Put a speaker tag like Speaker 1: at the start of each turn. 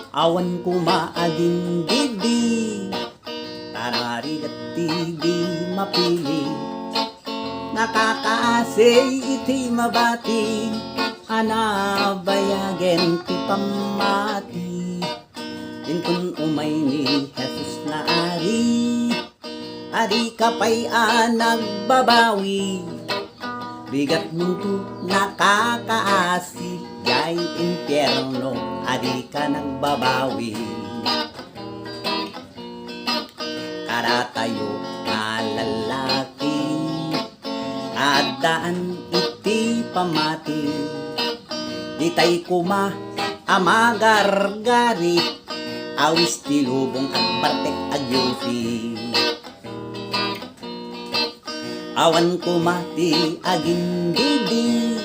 Speaker 1: Awan ko maaging didi, tararigat di mapili. Nakakaasay iti mabati, anabayagen ti pamati. Dinkun umay ni Jesus na ari, adi kapay nagbabawi. Bigat mundo nakakaasip, yay impyerno, adi ka nagbabawi. Karatayo na lalaki, adaan iti pamati. Ditay kuma amagargari, awis ti lubong at partek agyusi. Awan ko mati aging didi,